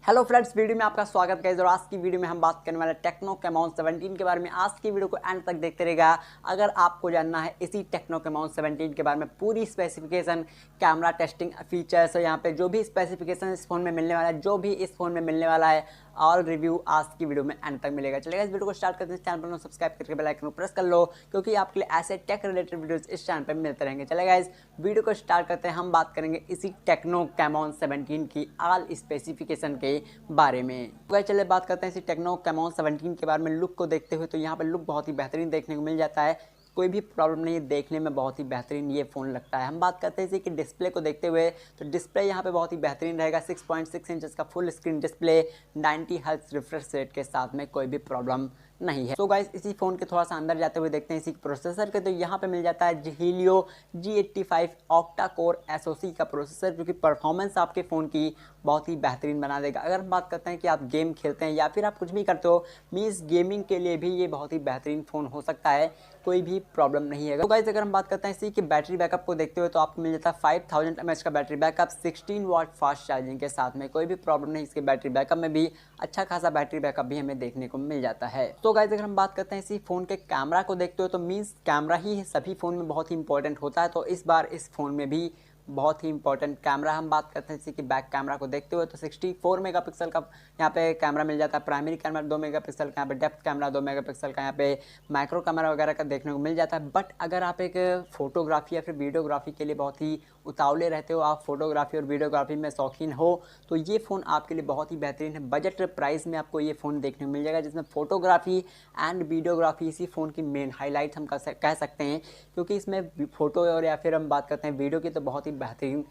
Hello friends, video में आपका स्वागत है। और आज की वीडियो में हम बात करने वाले टेक्नो कैमॉन 17 के बारे में। आज की वीडियो को एंड तक देखते रहेगा अगर आपको जानना है इसी टेक्नो कैमॉन 17 के बारे में पूरी स्पेसिफिकेशन, कैमरा टेस्टिंग, फीचर्स, यहाँ पे जो भी स्पेसिफिकेशन इस फोन में मिलने वाला है, जो भी इस फोन में मिलने वाला है, ऑल रिव्यू आज की वीडियो में एंड तक मिलेगा। चलेगा, इस वीडियो को स्टार्ट करते हैं। चैनल पर सब्सक्राइब करके बेल आइकन को प्रेस कर लो, क्योंकि आपके लिए ऐसे टेक रिलेटेड वीडियोस इस चैनल पर मिलते रहेंगे। चलेगा, इस वीडियो को स्टार्ट करते हैं। हम बात करेंगे इसी टेक्नो कैमॉन 17 की ऑल स्पेसिफिकेशन के बारे में। तो चलिए बात करते हैं इसी टेक्नो कैमॉन 17 के बारे में। लुक को देखते हुए तो यहाँ पर लुक बहुत ही बेहतरीन देखने को मिल जाता है, कोई भी प्रॉब्लम नहीं है, देखने में बहुत ही बेहतरीन ये फ़ोन लगता है। हम बात करते हैं इसी कि डिस्प्ले को देखते हुए तो डिस्प्ले यहाँ पे बहुत ही बेहतरीन रहेगा। 6.6 इंचेस का full screen display, 90 hertz refresh rate के साथ में, कोई भी प्रॉब्लम नहीं है। तो गाइस, इसी फ़ोन के थोड़ा सा अंदर जाते हुए देखते हैं इसी प्रोसेसर के। तो यहाँ पे मिल जाता है Helio G85 octa core SoC का प्रोसेसर, जो कि परफॉर्मेंस आपके फ़ोन की बहुत ही बेहतरीन बना देगा। अगर हम बात करते हैं कि आप गेम खेलते हैं या फिर आप कुछ भी करते हो, मीन्स गेमिंग के लिए भी ये बहुत ही बेहतरीन फ़ोन हो सकता है, कोई भी प्रॉब्लम नहीं है। तो गाइस, अगर हम बात करते हैं इसी की बैटरी बैकअप को देखते हुए तो आपको मिल जाता है 5000 mAh का battery backup 16 watt fast charging के साथ में, कोई भी प्रॉब्लम नहीं। इसके बैटरी बैकअप में भी अच्छा खासा बैटरी बैकअप भी हमें देखने को मिल जाता है। तो गाइस, अगर हम बात करते हैं इसी फ़ोन के कैमरा को देखते हुए तो मीन्स कैमरा ही सभी फ़ोन में बहुत ही इंपॉर्टेंट होता है। तो इस बार इस फ़ोन में भी बहुत ही इंपॉर्टेंट कैमरा हम बात करते हैं इसी की बैक कैमरा को देखते हुए तो 64 मेगापिक्सल का यहाँ पे कैमरा मिल जाता है। प्राइमरी कैमरा 2 मेगापिक्सल का, यहाँ पे डेप्थ कैमरा 2 मेगापिक्सल का, यहाँ पे माइक्रो कैमरा वगैरह का देखने को मिल जाता है। बट अगर आप एक फोटोग्राफी या फिर वीडियोग्राफी के लिए बहुत ही उतावले रहते हो, आप फोटोग्राफी और वीडियोग्राफी में शौकीन हो, तो ये फ़ोन आपके लिए बहुत ही बेहतरीन है। बजट प्राइस में आपको ये फ़ोन देखने को मिल जाएगा, जिसमें फोटोग्राफी एंड वीडियोग्राफी इसी फ़ोन की मेन हाईलाइट हम कह सकते हैं, क्योंकि इसमें फ़ोटो और या फिर हम बात करते हैं वीडियो की तो बहुत ही बेहतरीन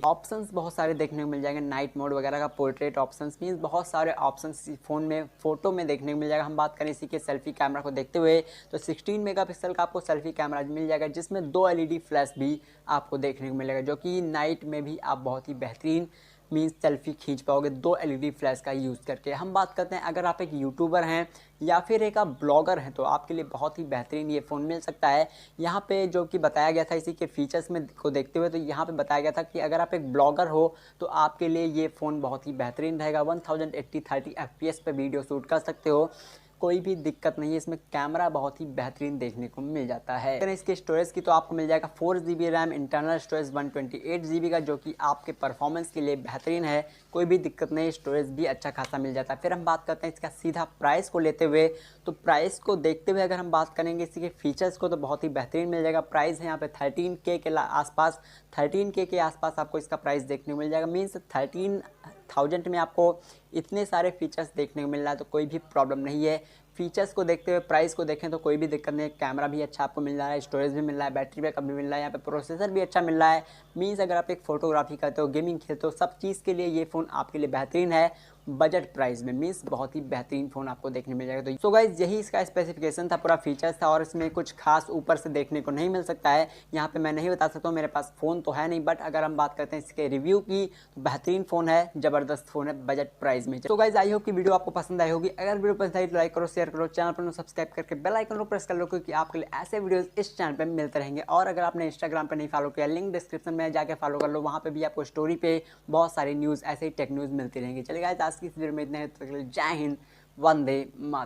ऑप्शंस बहुत सारे देखने को मिल जाएंगे। नाइट मोड वगैरह का, पोर्ट्रेट ऑप्शंस, मीन्स बहुत सारे ऑप्शंस इस फ़ोन में फ़ोटो में देखने को मिल जाएगा। हम बात करें इसी के सेल्फी कैमरा को देखते हुए तो 16 मेगापिक्सल का आपको सेल्फी कैमरा मिल जाएगा, जिसमें 2 LED फ्लैश भी आपको देखने को मिलेगा, जो कि नाइट में भी आप बहुत ही बेहतरीन मीन्स सेल्फी खींच पाओगे 2 LED फ्लैश का यूज़ करके। हम बात करते हैं अगर आप एक यूट्यूबर हैं या फिर एक आप ब्लॉगर हैं तो आपके लिए बहुत ही बेहतरीन ये फ़ोन मिल सकता है। यहाँ पे जो कि बताया गया था इसी के फीचर्स में को देखते हुए तो यहाँ पे बताया गया था कि अगर आप एक ब्लॉगर हो तो आपके लिए ये फ़ोन बहुत ही बेहतरीन रहेगा। 1080 30 FPS पे वीडियो शूट कर सकते हो, कोई भी दिक्कत नहीं है। इसमें कैमरा बहुत ही बेहतरीन देखने को मिल जाता है। अगर इसके स्टोरेज की तो आपको मिल जाएगा 4GB RAM, internal storage 128GB का, जो कि आपके परफॉर्मेंस के लिए बेहतरीन है, कोई भी दिक्कत नहीं। स्टोरेज भी अच्छा खासा मिल जाता है। फिर हम बात करते हैं इसका सीधा प्राइस को लेते हुए तो प्राइस को देखते हुए अगर हम बात करेंगे इसी के फीचर्स को तो बहुत ही बेहतरीन मिल जाएगा। प्राइस है यहाँ पे 13K के आसपास, 13K के आसपास आपको इसका प्राइस देखने को मिल जाएगा। मीन्स 13,000 में आपको इतने सारे फीचर्स देखने को मिल रहा है तो कोई भी प्रॉब्लम नहीं है। फीचर्स को देखते हुए प्राइस को देखें तो कोई भी दिक्कत नहीं है। कैमरा भी अच्छा आपको मिल रहा है, स्टोरेज भी मिल रहा है, बैटरी बैकअप भी मिल रहा है, यहाँ पे प्रोसेसर भी अच्छा मिल रहा है। मीन्स अगर आप एक फोटोग्राफी करते हो, गेमिंग खेलते हो, सब चीज़ के लिए ये फ़ोन आपके लिए बेहतरीन है बजट प्राइस में। मीन्स बहुत ही बेहतरीन फ़ोन आपको देखने मिल जाएगा। तो गाइज, यही इसका स्पेसिफिकेशन था, पूरा फीचर्स था, और इसमें कुछ खास ऊपर से देखने को नहीं मिल सकता है। यहाँ पे मैं नहीं बता सकता हूँ, मेरे पास फ़ोन तो है नहीं, बट अगर हम बात करते हैं इसके रिव्यू की तो बेहतरीन फ़ोन है, ज़बरदस्त फ़ोन है बजट प्राइस में। तो गाइज, आई होप कि वीडियो आपको पसंद आई होगी। अगर वीडियो पसंद आई तो लाइक करो, शेयर करो, चैनल पर सब्सक्राइब करके बेल आइकन को प्रेस कर लो, क्योंकि आपके लिए ऐसे वीडियोस इस चैनल पे मिलते रहेंगे। और अगर आपने इंस्टाग्राम पे नहीं फॉलो किया, लिंक डिस्क्रिप्शन में जाके फॉलो कर लो, वहाँ पे भी आपको स्टोरी पे बहुत सारी न्यूज़, ऐसे ही टेक न्यूज़ मिलती रहेंगी। चलिए गाइस, आज की इस वीडियो में इतना है। जय हिंद, वंदे मातरम।